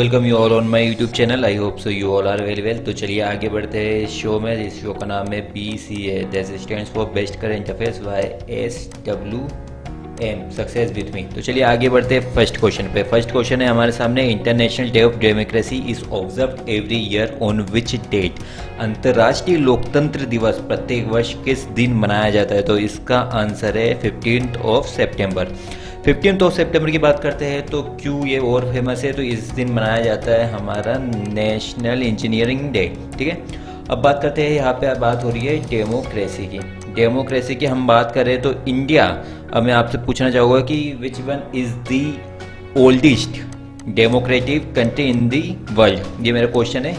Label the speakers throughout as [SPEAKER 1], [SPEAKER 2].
[SPEAKER 1] Welcome you all on my YouTube channel. I hope so you all are very well. तो चलिए आगे बढ़ते हैं इस शो में। इस शो का नाम है BCA, that stands for best current affairs by SWM, success with me. तो चलिए आगे बढ़ते हैं फर्स्ट क्वेश्चन पे। फर्स्ट क्वेश्चन है हमारे सामने, international day of democracy is observe every year on which date. अंतर्राष्ट्रीय लोकतंत्र दिवस प्रत्येक वर्ष किस दिन मनाया जाता है? तो इसका आंसर है 15 सितंबर। 15 सितंबर की बात करते हैं तो क्यों ये और फेमस है? तो इस दिन मनाया जाता है हमारा नेशनल इंजीनियरिंग डे। ठीक है, अब बात करते हैं, यहाँ पे बात हो रही है डेमोक्रेसी की। डेमोक्रेसी की हम बात करें तो इंडिया, अब मैं आपसे पूछना चाहूँगा कि which one is the oldest democratic country in the world, ये मेरा क्वेश्चन है।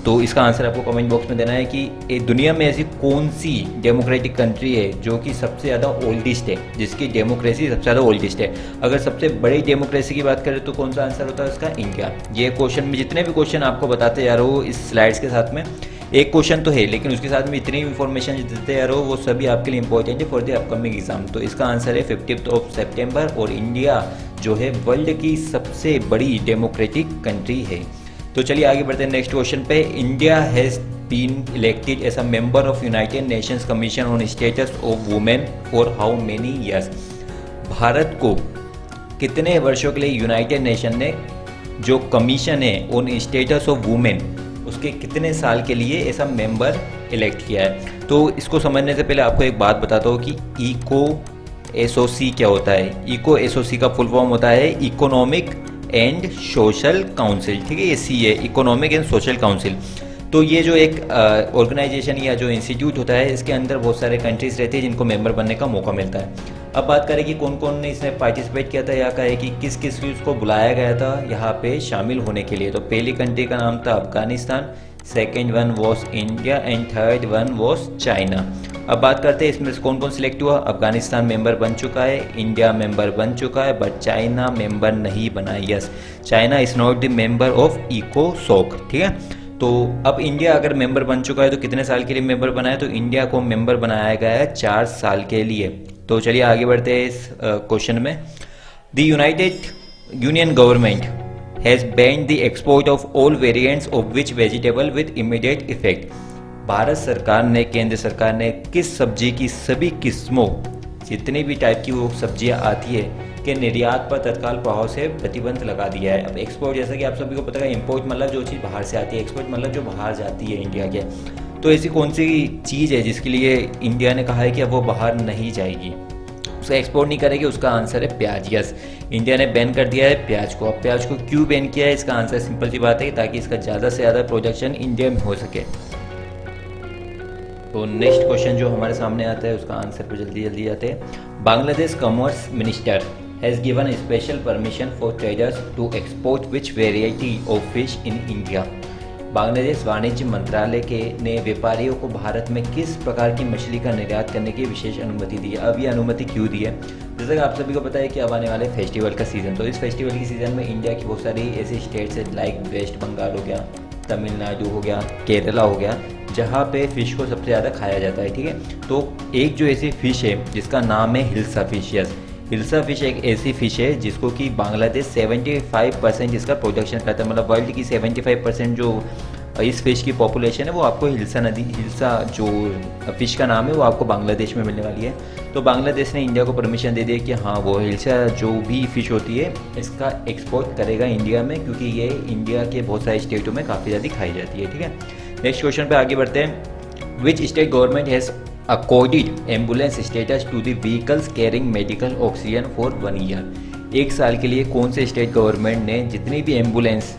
[SPEAKER 1] तो इसका आंसर आपको कमेंट बॉक्स में देना है कि दुनिया में ऐसी कौन सी डेमोक्रेटिक कंट्री है जो कि सबसे ज़्यादा ओल्डेस्ट है, जिसकी डेमोक्रेसी सबसे ज़्यादा ओल्डेस्ट है। अगर सबसे बड़ी डेमोक्रेसी की बात करें तो कौन सा आंसर होता है उसका? इंडिया। ये क्वेश्चन में जितने भी क्वेश्चन आपको बताते जा रहा हूँ इस स्लाइड्स के साथ में, एक क्वेश्चन तो है लेकिन उसके साथ में इतनी इन्फॉर्मेशन देते जा रहा हूँ वो सभी आपके लिए इंपॉर्टेंट है फॉर द अपकमिंग एग्जाम। तो इसका आंसर है 15 सितंबर, और इंडिया जो है वर्ल्ड की सबसे बड़ी डेमोक्रेटिक कंट्री है। तो चलिए आगे बढ़ते हैं नेक्स्ट क्वेश्चन पे। India has been elected as a member of United Nations commission on status of women for how many years. Bharat को कितने वर्षों के लिए यूनाइटेड नेशन ने जो कमीशन है ऑन स्टेटस ऑफ वुमेन, उसके कितने साल के लिए ऐसा मेंबर इलेक्ट किया है? तो इसको समझने से पहले आपको एक बात बताता हूँ कि इको एसओसी क्या होता है। इको एसओसी का फुल फॉर्म होता है इकोनॉमिक एंड सोशल काउंसिल। ठीक है, ये सी है, इकोनॉमिक एंड सोशल काउंसिल। तो ये जो एक ऑर्गेनाइजेशन या जो इंस्टीट्यूट होता है, इसके अंदर बहुत सारे कंट्रीज रहती है जिनको मेंबर बनने का मौका मिलता है। अब बात करें कि कौन कौन ने इसमें पार्टिसिपेट किया था, या कहे कि किस किस को बुलाया गया था यहाँ पे शामिल होने के लिए। तो पहली कंट्री का नाम था Afghanistan, second one was India and third one was China. अब बात करते हैं इसमें से कौन कौन सिलेक्ट हुआ। अफगानिस्तान मेंबर बन चुका है, इंडिया मेंबर बन चुका है, बट चाइना मेंबर नहीं बना। Yes, China is not the member of इकोसोक। ठीक है, तो अब इंडिया अगर मेंबर बन चुका है तो कितने साल के लिए मेंबर बना है? तो इंडिया को मेंबर बनाया गया है 4 साल के लिए। तो चलिए आगे बढ़ते हैं इस क्वेश्चन में। The United union government has band the export of all variants of which vegetable with immediate effect. Bharat सरकार ने, केंद्र सरकार ने किस सब्जी की सभी किस्मों, जितनी भी टाइप की वो सब्जियां आती है, के निर्यात पर तत्काल प्रभाव से प्रतिबंध लगा दिया है। अब एक्सपोर्ट, जैसा कि आप सभी को पता है, इंपोर्ट मतलब जो चीज़ बाहर से आती है, एक्सपोर्ट मतलब जो बाहर जाती है इंडिया के। तो ऐसी कौन सी चीज़ है जिसके लिए इंडिया ने कहा है कि अब वो बाहर नहीं जाएगी, उसका एक्सपोर्ट नहीं करेगी? उसका आंसर है प्याज। यस, इंडिया ने बैन कर दिया है प्याज को। अब प्याज को क्यों बैन किया है? इसका आंसर सिंपल सी बात है, ताकि इसका ज़्यादा से ज़्यादा प्रोडक्शन इंडिया में हो सके। तो नेक्स्ट क्वेश्चन जो हमारे सामने आता है उसका आंसर पर जल्दी जल्दी जाते हैं। Bangladesh commerce minister has given special permission for traders to export which variety of fish in India. Bangladesh वाणिज्य मंत्रालय के ने व्यापारियों को भारत में किस प्रकार की मछली का निर्यात करने की विशेष अनुमति दी है? अब ये अनुमति क्यों दी है? जैसा कि आप सभी को पता है कि अब आने वाले फेस्टिवल का सीज़न, तो इस फेस्टिवल की सीज़न में इंडिया की बहुत सारी ऐसी स्टेट्स है, लाइक वेस्ट बंगाल हो गया, तमिलनाडु हो गया, केरला हो गया, जहाँ पे फ़िश को सबसे ज़्यादा खाया जाता है। ठीक है, तो एक जो ऐसी फ़िश है जिसका नाम है hilsa fish. Yes, hilsa fish एक ऐसी फ़िश है जिसको कि बांग्लादेश 75% इसका प्रोडक्शन करता है। मतलब वर्ल्ड की 75% जो इस फिश की पॉपुलेशन है वो आपको हिल्सा नदी, हिल्सा जो फ़िश का नाम है वो आपको बांग्लादेश में मिलने वाली है। तो बांग्लादेश ने इंडिया को परमिशन दे दी कि हाँ, वो हिल्सा जो भी फ़िश होती है इसका एक्सपोर्ट करेगा इंडिया में, क्योंकि ये इंडिया के बहुत सारे स्टेटों में काफ़ी ज़्यादा खाई जाती है। ठीक है, नेक्स्ट क्वेश्चन पे आगे बढ़ते हैं। Which state government has accorded ambulance status to the vehicles carrying medical oxygen for 1 year. 1 साल के लिए कौन से स्टेट गवर्नमेंट ने जितनी भी एम्बुलेंस,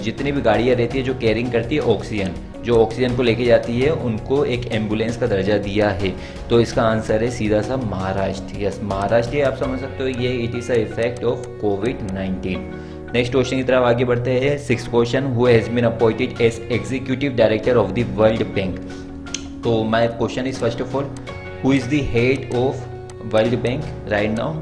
[SPEAKER 1] जितनी भी गाड़ियाँ रहती है जो कैरिंग करती है ऑक्सीजन, जो ऑक्सीजन को लेके जाती है, उनको एक एम्बुलेंस का दर्जा दिया है? तो इसका आंसर है सीधा सा महाराष्ट्र। यस, महाराष्ट्र, आप समझ सकते हो ये it is a effect of कोविड-19। नेक्स्ट क्वेश्चन की तरफ आगे बढ़ते हैं। 6th question, who has been appointed as executive director of the World Bank. तो my question is first of all, who is the head of World Bank right now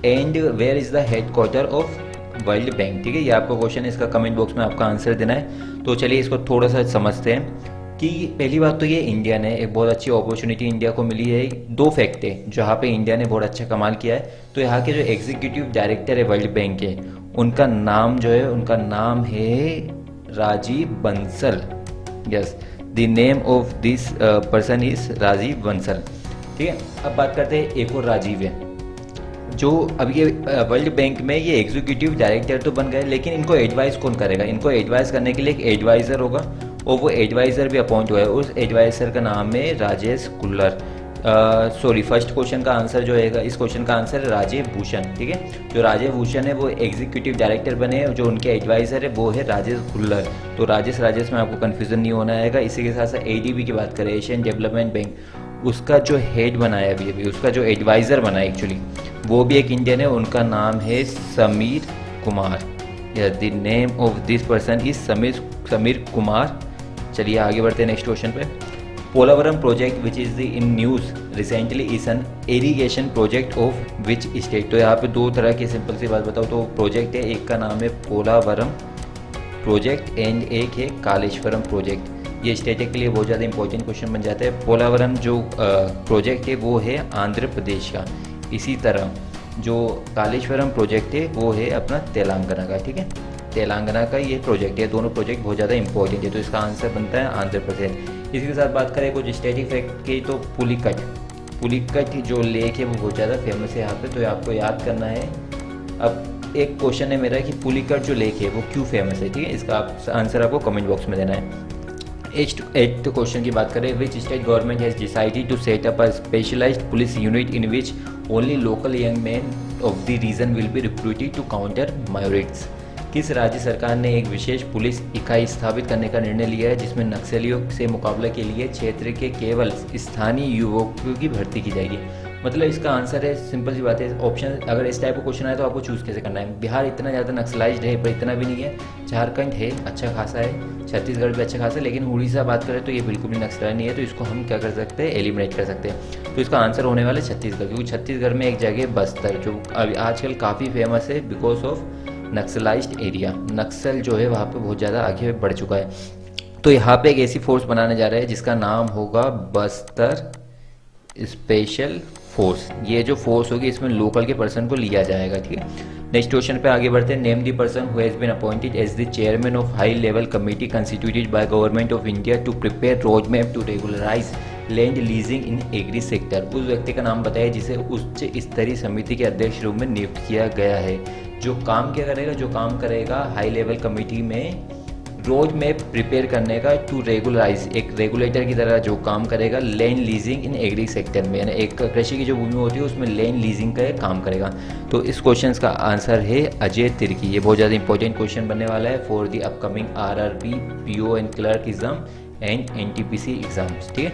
[SPEAKER 1] and where is the headquarter of World Bank? ठीक है, ये आपका question है, इसका comment box में आपका answer देना है। तो चलिए इसको थोड़ा सा समझते हैं कि पहली बात तो ये, इंडिया ने एक बहुत अच्छी अपॉर्चुनिटी इंडिया को मिली है। 2 फैक्ट है जहाँ पे इंडिया ने बहुत अच्छा कमाल किया है। तो यहाँ के जो एग्जीक्यूटिव डायरेक्टर है वर्ल्ड बैंक के, उनका नाम जो है, उनका नाम है Rajiv Bansal. Yes, the name of this person is Rajiv Bansal. ठीक है, अब बात करते हैं एक और राजीव है, जो अब ये वर्ल्ड बैंक में ये एग्जीक्यूटिव डायरेक्टर तो बन गए, लेकिन इनको एडवाइस कौन करेगा? इनको एडवाइस करने के लिए एक एडवाइज़र होगा, और वो एडवाइज़र भी अपॉइंट हुआ है। उस एडवाइज़र का नाम है Rajesh Kullar. Sorry, first question का आंसर जो है, इस क्वेश्चन का आंसर है राजीव भूषण। ठीक है, जो राजीव भूषण है वो एग्जीक्यूटिव डायरेक्टर बने हैं, जो उनके एडवाइज़र है वो है राजेश कुल्लर। तो राजेश में आपको कन्फ्यूज़न नहीं होना आएगा। इसी के साथ साथ एडीबी की बात करें, एशियन डेवलपमेंट बैंक, उसका जो हेड बनाया अभी उसका जो एडवाइज़र बना है एक्चुअली, वो भी एक इंडियन है। उनका नाम है Sameer Kumar. The name of this person is Sameer Kumar. चलिए आगे बढ़ते हैं नेक्स्ट क्वेश्चन पे। Polavaram project which is the in news recently is an irrigation project of which state. तो यहाँ पे दो तरह की सिंपल सी बात बताओ तो प्रोजेक्ट है, एक का नाम है पोलावरम प्रोजेक्ट एंड एक है कालेश्वरम प्रोजेक्ट। ये स्टेट के लिए बहुत ज़्यादा इंपॉर्टेंट क्वेश्चन बन जाता है। पोलावरम जो प्रोजेक्ट है वो है आंध्र प्रदेश का, इसी तरह जो कालेश्वरम प्रोजेक्ट है वो है अपना तेलंगाना का। ठीक है, तेलंगाना का ये प्रोजेक्ट है, दोनों प्रोजेक्ट बहुत ज़्यादा इंपॉर्टेंट है, तो इसका आंसर बनता है आंध्र प्रदेश। इसी के साथ बात करें कुछ स्टैटिक फैक्ट की, तो पुलिकट जो लेक है वो बहुत ज़्यादा फेमस है यहाँ पे, तो आपको याद करना है। अब एक क्वेश्चन है मेरा कि पुलिकट जो लेक है वो क्यों फेमस है? ठीक है, इसका आंसर आपको कमेंट बॉक्स में देना है। एट क्वेश्चन की बात करें, which state government has decided to set up a specialised police unit in which only local young man of the region will be recruited to counter migrates. किस राज्य सरकार ने एक विशेष पुलिस इकाई स्थापित करने का निर्णय लिया है जिसमें नक्सलियों से मुकाबला के लिए क्षेत्र के केवल स्थानीय युवकों की भर्ती की जाएगी? मतलब इसका आंसर है, सिंपल सी बात है, ऑप्शन अगर इस टाइप का क्वेश्चन आए तो आपको चूज़ कैसे करना है। बिहार इतना ज़्यादा नक्सलाइज्ड है पर इतना भी नहीं है, झारखंड है अच्छा खासा है, छत्तीसगढ़ भी अच्छा खासा है, लेकिन उड़ीसा बात करें तो ये बिल्कुल भी नक्सलाइज नहीं है, तो इसको हम क्या कर सकते हैं, एलिमिनेट कर सकते हैं। तो इसका आंसर होने वाला है छत्तीसगढ़, क्योंकि छत्तीसगढ़ में एक जगह बस्तर जो अभी आजकल काफ़ी फेमस है बिकॉज ऑफ नक्सलाइज्ड एरिया। नक्सल जो है वहाँ पे बहुत ज़्यादा आगे बढ़ चुका है, तो यहाँ पे एक ऐसी फोर्स बनाने जा रहे हैं जिसका नाम होगा बस्तर स्पेशल फोर्स। ये जो फोर्स होगी इसमें लोकल के पर्सन को लिया जाएगा। ठीक है, नेक्स्ट क्वेश्चन पे आगे बढ़ते हैं। Name the person who has been appointed as the chairman of high level committee constituted by government of India to prepare road map to regularise land leasing in agri sector. उस व्यक्ति का नाम बताइए जिसे उच्च स्तरीय समिति के अध्यक्ष रूप में नियुक्त किया गया है। जो काम क्या करेगा, जो काम करेगा हाई लेवल कमेटी में रोड मैप प्रिपेयर करने का, टू रेगुलराइज, एक रेगुलेटर की तरह जो काम करेगा land leasing in agri sector में, यानी एक कृषि की जो भूमि होती है उसमें लैंड लीजिंग का काम करेगा। तो इस क्वेश्चन का आंसर है अजय तिर्की। ये बहुत ज़्यादा इंपॉर्टेंट क्वेश्चन बनने वाला है for the upcoming RRB, PO and clerk exam and NTPC exams. ठीक है,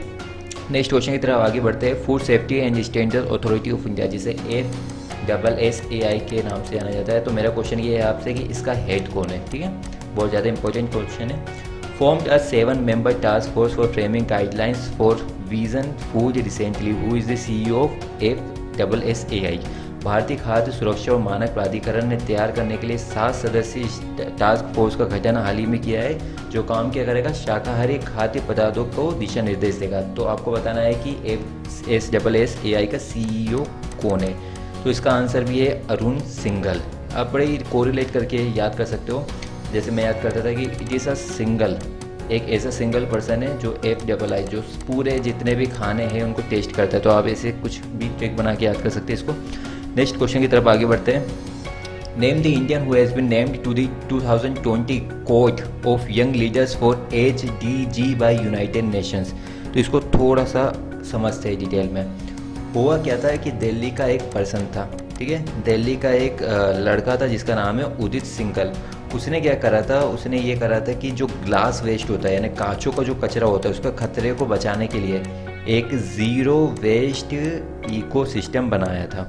[SPEAKER 1] नेक्स्ट क्वेश्चन की तरफ आगे बढ़ते हैं। Food safety and standard authority of India, जिसे FSSAI के नाम से जाना जाता है। तो मेरा क्वेश्चन ये है आपसे कि इसका हेड कौन है? ठीक है, बहुत ज़्यादा इंपॉर्टेंट क्वेश्चन है। Formed a 7-member task force for framing guidelines for vision food recently, who is the CEO of FSSAI। भारतीय खाद्य सुरक्षा और मानक प्राधिकरण ने तैयार करने के लिए 7 सदस्यीय टास्क फोर्स का गठन हाल ही में किया है, जो काम क्या करेगा, शाकाहारी खाद्य पदार्थों को दिशा निर्देश देगा। तो आपको बताना है कि FSSAI का CEO कौन है? तो इसका आंसर भी है अरुण सिंघल। आप बड़े ही कोरिलेट करके याद कर सकते हो, जैसे मैं याद करता था कि इट इज़ अ सिंगल, एक ऐसा सिंगल पर्सन है जो FSSAI जो पूरे जितने भी खाने हैं उनको टेस्ट करता है। तो आप ऐसे कुछ भी ट्रिक बना के याद कर सकते हैं इसको। नेक्स्ट क्वेश्चन की तरफ आगे बढ़ते हैं। Name the Indian who has been named to the 2020 code of young leaders for HDG by United Nations. तो इसको थोड़ा सा समझते हैं डिटेल में। हुआ क्या था कि दिल्ली का एक पर्सन था, ठीक है, दिल्ली का एक लड़का था जिसका नाम है उदित सिंघल। उसने क्या करा था, उसने ये करा था कि जो ग्लास वेस्ट होता है यानी कांचों का जो कचरा होता है उसका खतरे को बचाने के लिए एक ज़ीरो वेस्ट इकोसिस्टम बनाया था।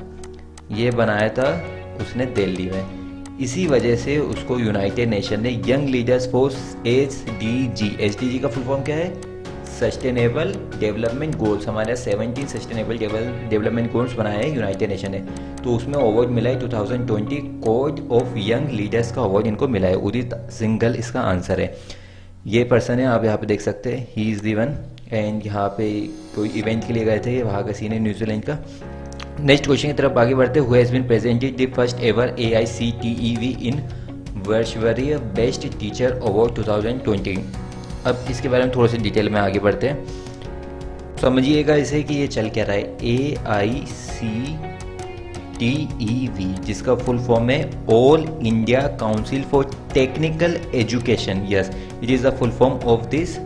[SPEAKER 1] ये बनाया था उसने दिल्ली में। इसी वजह से उसको यूनाइटेड नेशन ने यंग लीडर्स फॉर SDG का फुल फॉर्म क्या है, सस्टेनेबल डेवलपमेंट गोल्स, हमारे 17 सस्टेनेबल डेवलपमेंट गोल्स बनाए हैं यूनाइटेड नेशन ने। तो उसमें अवार्ड मिला है 2020 कोड ऑफ यंग लीडर्स का अवार्ड इनको मिला है। उदित सिंघल इसका आंसर है। ये पर्सन है, आप यहाँ पे देख सकते हैं, he is the one. And यहाँ पे कोई इवेंट के लिए गए थे, वहाँ का सीन है न्यूजीलैंड का। नेक्स्ट क्वेश्चन की तरफ आगे बढ़ते हुए has been presented the first ever AICTEV in virtually best teacher award 2020। अब इसके बारे में थोड़ा सा डिटेल में आगे बढ़ते हैं। समझिएगा इसे कि ये चल क्या रहा है। AICTEV जिसका फुल फॉर्म है all India council for technical education. Yes, it is the full form of this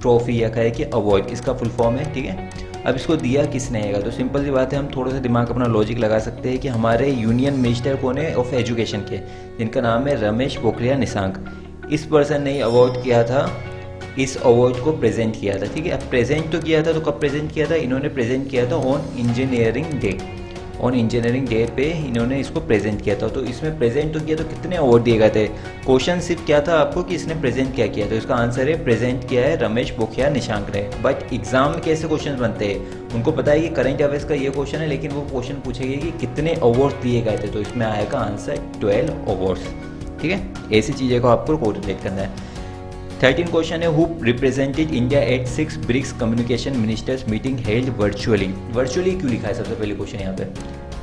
[SPEAKER 1] trophy या कहे कि अवार्ड, इसका फुल फॉर्म है। ठीक है, अब इसको दिया किसने है? तो सिंपल सी बात है, हम थोड़ा सा दिमाग अपना लॉजिक लगा सकते हैं कि हमारे यूनियन मिनिस्टर कौन है ऑफ एजुकेशन के, जिनका नाम है रमेश पोखरियाल निशंक। इस पर्सन ने अवार्ड किया था, इस अवार्ड को प्रेजेंट किया था। ठीक है, अब प्रेजेंट तो किया था, तो कब प्रेजेंट किया था? इन्होंने प्रेजेंट किया था on engineering day. On engineering day पे इन्होंने इसको प्रेजेंट किया था। तो इसमें प्रेजेंट तो किया, तो कितने अवार्ड दिए गए थे? क्वेश्चन सिर्फ क्या था आपको कि इसने प्रेजेंट क्या किया, तो इसका आंसर है प्रेजेंट किया है रमेश पोखरियाल निशंक ने। बट एग्जाम में कैसे क्वेश्चन बनते हैं, उनको पता है कि करंट अफेयर्स का ये क्वेश्चन है, लेकिन वो क्वेश्चन पूछेगी कि कितने अवार्ड्स दिए गए थे, तो इसमें आएगा आंसर 12 अवार्ड्स। ठीक है, ऐसी चीज़ें को आपको कोरिलेट करना है। 13 क्वेश्चन है, who represented India at 6 BRICS communication ministers meeting held virtually. Virtually क्यों लिखा है सबसे पहले क्वेश्चन यहाँ पे?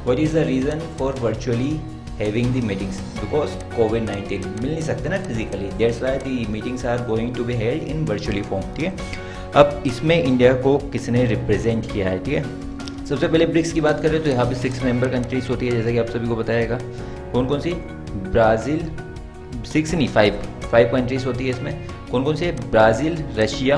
[SPEAKER 1] What is the reason for virtually having the meetings? Because कोविड-19 मिल नहीं सकते ना physically, that's why the meetings are going to be held in virtually form. ठीक है, अब इसमें इंडिया को किसने रिप्रेजेंट किया है? ठीक है, सबसे पहले ब्रिक्स की बात करें तो यहाँ पे 6 मेंबर कंट्रीज होती है, जैसा कि आप सभी को बताएगा। कौन कौन सी? ब्राज़ील, 6 नहीं 5 कंट्रीज होती है इसमें। कौन कौन से? ब्राज़ील, रशिया,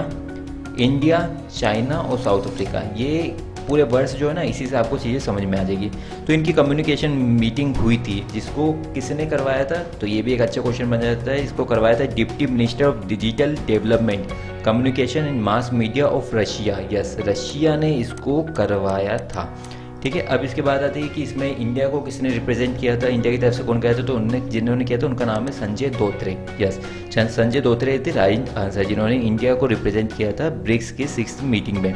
[SPEAKER 1] इंडिया, चाइना और साउथ अफ्रीका। ये पूरे वर्ष जो है ना, इसी से आपको चीज़ें समझ में आ जाएगी। तो इनकी कम्युनिकेशन मीटिंग हुई थी, जिसको किसने करवाया था? तो ये भी एक अच्छा क्वेश्चन बन जाता है। इसको करवाया था deputy minister of digital development, communication and mass media of Russia. Yes, Russia ने इसको करवाया था। ठीक है, अब इसके बाद आती है कि इसमें इंडिया को किसने रिप्रेजेंट किया था, इंडिया की तरफ से कौन गया था? तो उन्होंने, जिन्होंने किया था उनका नाम है संजय धोत्रे। यस, संजय धोत्रे थे राइट आंसर, जिन्होंने इंडिया को रिप्रेजेंट किया था ब्रिक्स की 6th मीटिंग में।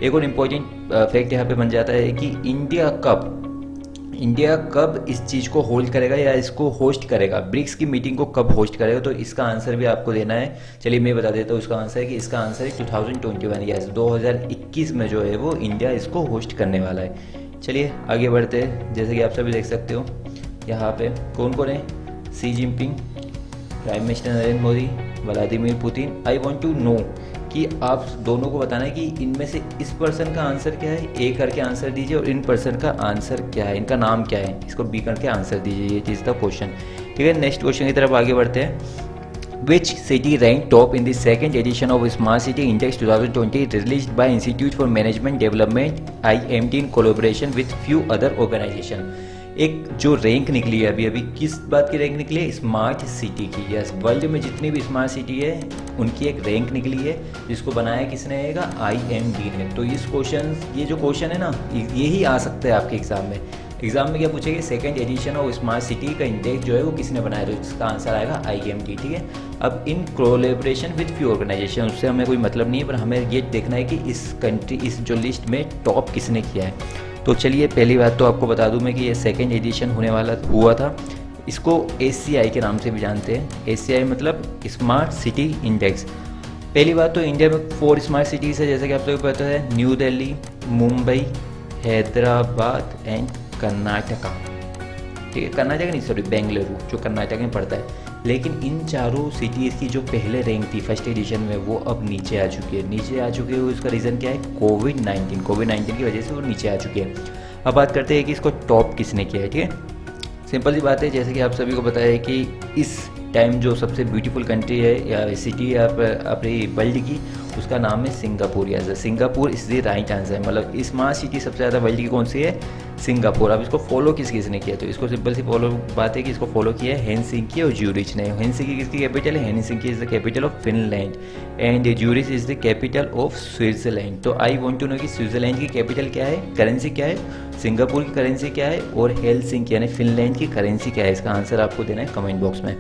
[SPEAKER 1] एक और इम्पोर्टेंट फैक्ट यहाँ पे बन जाता है कि इंडिया कब इस चीज़ को होल्ड करेगा या इसको होस्ट करेगा, ब्रिक्स की मीटिंग को कब होस्ट करेगा, तो इसका आंसर भी आपको देना है। चलिए मैं बता देता हूँ इसका आंसर है कि इसका आंसर है 2021, यस 2021 में जो है वो इंडिया इसको होस्ट करने वाला है। चलिए आगे बढ़ते हैं। जैसे कि आप सभी देख सकते हो यहाँ पे कौन कौन है? Xi Jinping, prime minister Narendra Modi, Vladimir Putin. I want to know कि आप दोनों को बताना है कि इनमें से इस पर्सन का आंसर क्या है, ए करके आंसर दीजिए, और इन पर्सन का आंसर क्या है, इनका नाम क्या है, इसको बी करके आंसर दीजिए। ये चीज़ था क्वेश्चन। ठीक है, नेक्स्ट क्वेश्चन की तरफ आगे बढ़ते हैं। Which city ranked top in the second edition of Smart City Index 2020 released by Institute for Management Development IMD in collaboration with few other organization? एक जो रैंक निकली है अभी किस बात की रैंक निकली है? स्मार्ट सिटी की। यस, वर्ल्ड में जितनी भी स्मार्ट सिटी है उनकी एक रैंक निकली है, जिसको बनाया किसने है? IMD ने। तो इस क्वेश्चन, ये जो क्वेश्चन है ना, यही आ सकता है आपके एग्जाम में। एग्जाम में क्या पूछेगी? Second edition of smart city का इंडेक्स जो है वो किसने बनाया? तो इसका आंसर आएगा IMD। ठीक है, अब in collaboration with few organisation, उससे हमें कोई मतलब नहीं है, पर हमें ये देखना है कि इस जो लिस्ट में टॉप किसने किया है। तो चलिए पहली बात तो आपको बता दूं मैं कि ये सेकंड एडिशन होने वाला हुआ था। इसको SCI के नाम से भी जानते हैं। SCI मतलब स्मार्ट सिटी इंडेक्स। पहली बात तो इंडिया में 4 स्मार्ट सिटीज़ है, जैसे कि आप सबको पता है, न्यू दिल्ली, मुंबई, हैदराबाद एंड कर्नाटका। ठीक है, कर्नाटक नहीं सॉरी बेंगलुरु, जो कर्नाटक में पड़ता है। लेकिन इन चारों सिटीज़ की जो पहले रैंक थी फर्स्ट एडिशन में, वो अब नीचे आ चुकी है। उसका रीज़न क्या है? कोविड-19 की वजह से वो नीचे आ चुकी है। अब बात करते हैं कि इसको टॉप किसने किया है। ठीक है, सिंपल सी बात है, जैसे कि आप सभी को पता है कि इस टाइम जो सबसे ब्यूटीफुल कंट्री है या सिटी है अपनी वर्ल्ड की, उसका नाम है सिंगापुर। या Singapore is the right answer. मतलब स्मार्ट सिटी सबसे ज़्यादा वर्ल्ड की कौन सी है? सिंगापुर। अब इसको फॉलो किसने किया? तो इसको सिंपल सी फॉलो बात है कि इसको फॉलो किया है हेलसिंकी और ज्यूरिच ने। हेलसिंकी किसकी कैपिटल है? Helsinki is the capital of Finland and Zurich is the capital of Switzerland. तो आई वांट टू नो कि स्विट्जरलैंड की कैपिटल क्या है, करेंसी क्या है, सिंगापुर की करेंसी क्या है, और हेलसिंकी यानी फिनलैंड की करेंसी क्या है? इसका आंसर आपको देना है कमेंट बॉक्स में।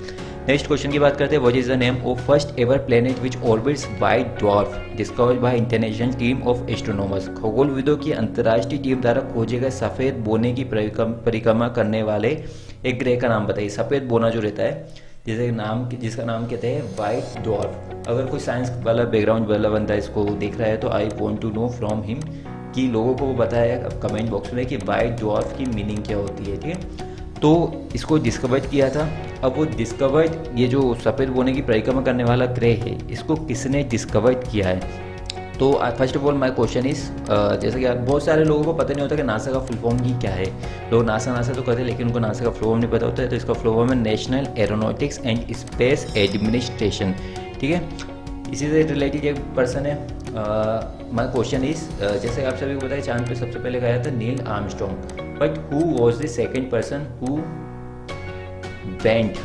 [SPEAKER 1] नेक्स्ट क्वेश्चन की बात करते हैं। What is the name of first ever planet which orbits white dwarf discovered by international team of astronomers? खगोलविदों की अंतर्राष्ट्रीय टीम द्वारा खोजे गए सफ़ेद बोने की परिक्रमा करने वाले एक ग्रह का नाम बताइए। सफ़ेद बोना जो रहता है, जिसका नाम कहते हैं वाइट ड्वार्फ। अगर कोई साइंस वाला बैकग्राउंड वाला बंदा इसको देख रहा है तो I want to know from him कि लोगों को वो बताया कमेंट बॉक्स में कि वाइट ड्वार्फ की मीनिंग क्या होती है, ठीक है। तो इसको डिस्कवर किया था। अब वो डिस्कवर्ड, ये जो सफ़ेद बोने की परिक्रमा करने वाला ग्रह है, इसको किसने डिस्कवर्ड किया है? तो first of all my question is, जैसे कि बहुत सारे लोगों को पता नहीं होता कि नासा का फुल फॉर्म ही क्या है। लोग नासा नासा तो कहते हैं, लेकिन उनको नासा का फुल फॉर्म नहीं पता होता है। तो इसका फुल फॉर्म है national aeronautics and space administration, ठीक है। इसी से रिलेटेड एक पर्सन है। माय क्वेश्चन इज़, जैसे आप सभी को पता है चांद पे सबसे पहले गया था Neil Armstrong, but who was the second person who went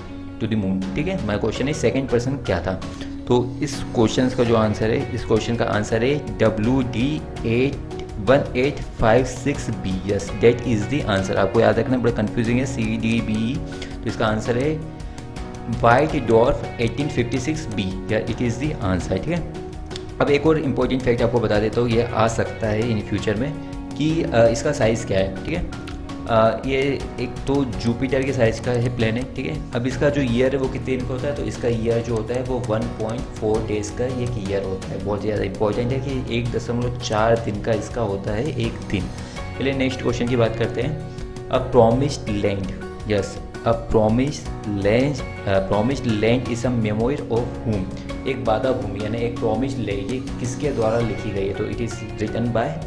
[SPEAKER 1] to the moon, ठीक है। My question is second person क्या था? तो इस क्वेश्चन का जो आंसर है, इस क्वेश्चन का आंसर है WD1856B। Yes, that is the answer. आपको याद रखना, बड़ा कंफ्यूजिंग है CDBE। तो इसका आंसर है वाइट ड्वार्फ 1856B, या इट इज़ द आंसर, ठीक है। अब एक और इम्पोर्टेंट फैक्ट आपको बता देता हूँ, ये आ सकता है इन फ्यूचर में कि इसका साइज़ क्या है, ठीक है। ये एक तो जुपिटर के साइज़ का है प्लेनेट, ठीक है। अब इसका जो ईयर है वो कितने दिन का होता है? तो इसका ईयर जो होता है वो 1.4 डेज़ का एक ईयर होता है। बहुत ज़्यादा इंपॉर्टेंट है कि 1.4 दिन का इसका होता है एक दिन। चलिए नेक्स्ट क्वेश्चन की बात करते हैं। A promised land, yes, a promised land is a memory of whom. एक वादा भूमि यानी एक प्रॉमिस्ड लैंड, ये किसके द्वारा लिखी गई है? तो it is written by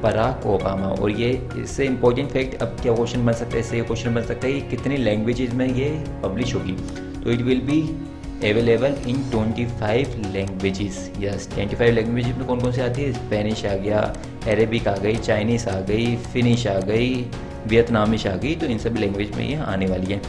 [SPEAKER 1] Barack Obama. और ये इससे इम्पोर्टेंट फैक्ट, अब क्या क्वेश्चन बन सकता है? इससे क्वेश्चन बन सकता है कि कितनी लैंग्वेजेस में ये पब्लिश होगी। तो it will be available in 25 languages. Yes, 25 languages में कौन कौन सी आती है? स्पेनिश आ गया, अरेबिक आ गई, चाइनीज़ आ गई, फिनिश आ गई, वियतनामीज आ गई। तो इन सभी लैंग्वेज में ये आने वाली है।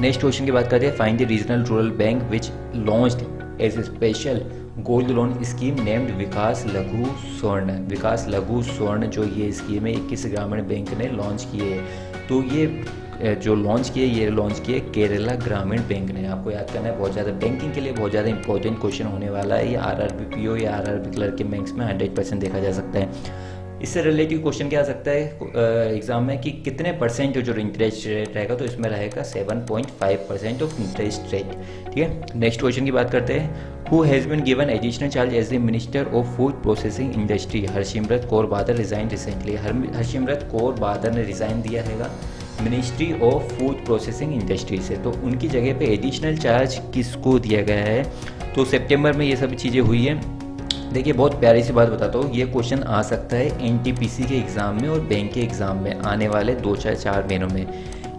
[SPEAKER 1] नेक्स्ट क्वेश्चन की बात करते हैं। Find the regional rural bank which launched as a special gold loan scheme named Vikas Laghu Swarna. विकास लघु स्वर्ण जो ये स्कीम है, 21 ग्रामीण बैंक ने लॉन्च किए है। तो ये जो लॉन्च किए, ये लॉन्च किए केरला ग्रामीण बैंक ने। आपको याद करना है, बहुत ज़्यादा बैंकिंग के लिए बहुत ज़्यादा इंपॉर्टेंट क्वेश्चन होने वाला है। ये RRB PO या RRB क्लर्क के बैंक्स में 100% देखा जा सकता है। इससे रिलेटिव क्वेश्चन क्या आ सकता है एग्जाम में कि कितने परसेंट जो इंटरेस्ट रेट रहेगा? तो इसमें रहेगा 7.5% ऑफ इंटरेस्ट रेट, ठीक है। नेक्स्ट क्वेश्चन की बात करते हैं। Who has been given additional charge as the minister of food processing industry? Harsimrat Kaur Badal resign recently. Harsimrat Kaur बादल ने रिज़ाइन दिया है ministry of food processing industry से। तो उनकी जगह पे एडिशनल चार्ज किसको दिया गया है? तो सितंबर में ये सब चीज़ें हुई हैं। देखिए, बहुत प्यारी सी बात बताता हूँ, ये क्वेश्चन आ सकता है NTPC के एग्ज़ाम में और बैंक के एग्ज़ाम में आने वाले 2 से 4 महीनों में,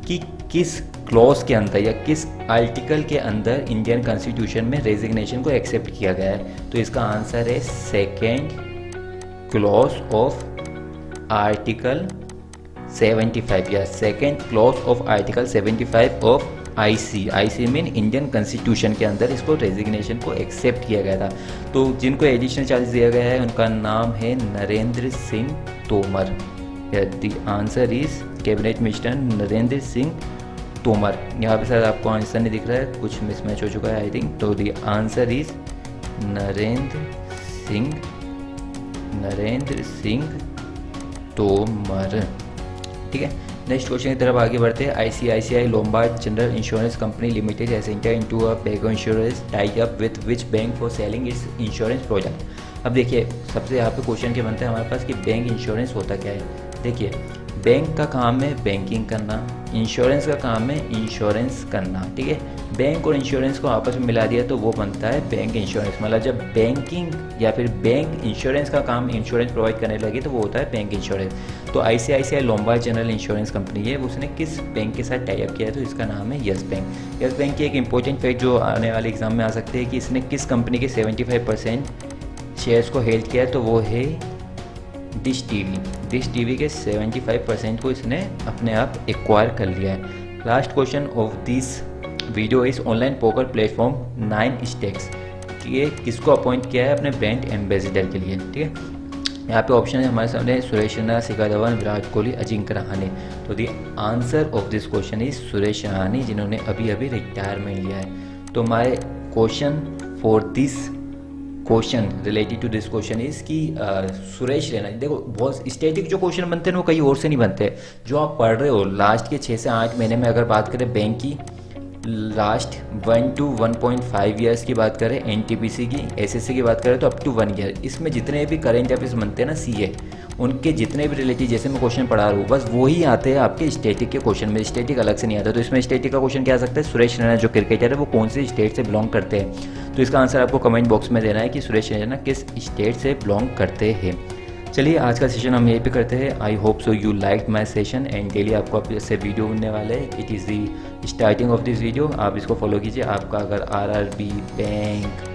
[SPEAKER 1] कि किस क्लॉज के अंदर या किस आर्टिकल के अंदर इंडियन कॉन्स्टिट्यूशन में रेजिग्नेशन को एक्सेप्ट किया गया है। तो इसका आंसर है सेकेंड क्लॉज ऑफ आर्टिकल 75, या second clause of article 75 of IC mean Indian constitution के अंदर इसको रेजिग्नेशन को एक्सेप्ट किया गया था। तो जिनको एडिशनल चार्ज दिया गया है उनका नाम है Narendra Singh Tomar. The answer is cabinet minister Narendra Singh Tomar. यहाँ पे शायद आपको आंसर नहीं दिख रहा है, कुछ मिसमैच हो चुका है आई थिंक। तो the answer is Narendra Singh Tomar, ठीक है। नेक्स्ट क्वेश्चन की तरफ आगे बढ़ते हैं। ICICI Lombard general insurance company limited has entered into a bancassurance tie up with which bank for selling its insurance product. अब देखिए, सबसे यहाँ पे क्वेश्चन के बनता है हमारे पास कि बैंक इंश्योरेंस होता क्या है। देखिए, बैंक का काम है बैंकिंग करना, इंश्योरेंस का काम है इंश्योरेंस करना, ठीक है। बैंक और इंश्योरेंस को आपस में मिला दिया तो वो बनता है बैंक इंश्योरेंस। मतलब जब बैंकिंग या फिर बैंक इंश्योरेंस का काम इंश्योरेंस प्रोवाइड करने लगे तो वो होता है बैंक इंश्योरेंस। तो ICICI Lombard general insurance company है, उसने किस बैंक के साथ टाई अप किया है? तो इसका नाम है यस बैंक। यस बैंक की एक इंपॉर्टेंट फैक्ट जो आने वाले एग्जाम में आ सकते हैं कि इसने किस कंपनी के 75% शेयर्स को हेल्ड किया है? तो वो है डिश टीवी के 75% को इसने अपने आप एक्वायर कर लिया है। Last question of this video is online poker platform 9 stakes, ये किसको अपॉइंट किया है अपने ब्रांड एम्बेसडर के लिए, ठीक है। यहाँ पे ऑप्शन है हमारे सामने सुरेश रैना, शिखर धवन, विराट कोहली, अजिंक्य रहाणे। तो the answer of this question is Suresh Rahane, जिन्होंने अभी रिटायरमेंट लिया है। तो my question for this question related to this question is कि सुरेश रैना, देखो बहुत स्टैटिक जो क्वेश्चन बनते हैं वो कहीं और से नहीं बनते। जो आप पढ़ रहे हो लास्ट के 6 से 8 महीने में, अगर बात करें बैंक की, लास्ट 1 to 1.5 ईयर्स की बात करें एनटीपीसी की, एसएससी की बात करें तो अप टू 1 ईयर, इसमें जितने भी करेंट अफेयर्स बनते हैं ना सीए, उनके जितने भी रिलेटेड जैसे मैं क्वेश्चन पढ़ा रहा हूँ बस वही आते हैं आपके स्टैटिक के क्वेश्चन में, स्टैटिक अलग से नहीं आता। तो इसमें स्टैटिक का क्वेश्चन क्या आ सकता है, सुरेश रैना जो क्रिकेटर है वो कौन से स्टेट से बिलोंग करते हैं, तो इसका आंसर आपको कमेंट बॉक्स में देना है कि सुरेश रैना किस स्टेट से बिलोंग करते हैं। चलिए आज का सेशन हम यहीं पे करते हैं। आई hope so you like my session and daily आपको अब इससे वीडियो मिलने वाले हैं। It is the starting of this video, आप इसको फॉलो कीजिए। आपका अगर आरआरबी, बैंक,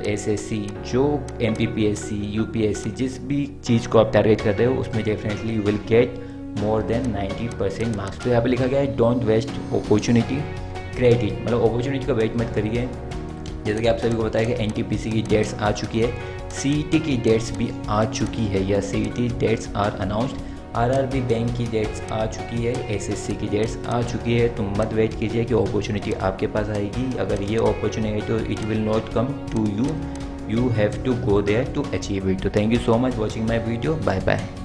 [SPEAKER 1] एसएससी, जो एमपीपीएससी, यूपीएससी, जिस भी चीज़ को आप टारगेट करते हो उसमें definitely you will get more than 90% marks. तो यहाँ पे लिखा गया है डोंट वेस्ट अपॉर्चुनिटी, क्रेडिट, मतलब अपॉर्चुनिटी का वेट मत करिए। जैसे कि आप सभी को बताया कि एनटीपीसी की डेट्स आ चुकी है, सीईटी की डेट्स भी आ चुकी है या CET dates are announced, RRB bank की डेट्स आ चुकी है, एसएससी की डेट्स आ चुकी है। तो मत वेट कीजिए कि अपॉर्चुनिटी आपके पास आएगी। अगर ये अपॉर्चुनिटी है तो it will not come to you, you have to go there to achieve it. तो thank you so much watching my video, bye bye.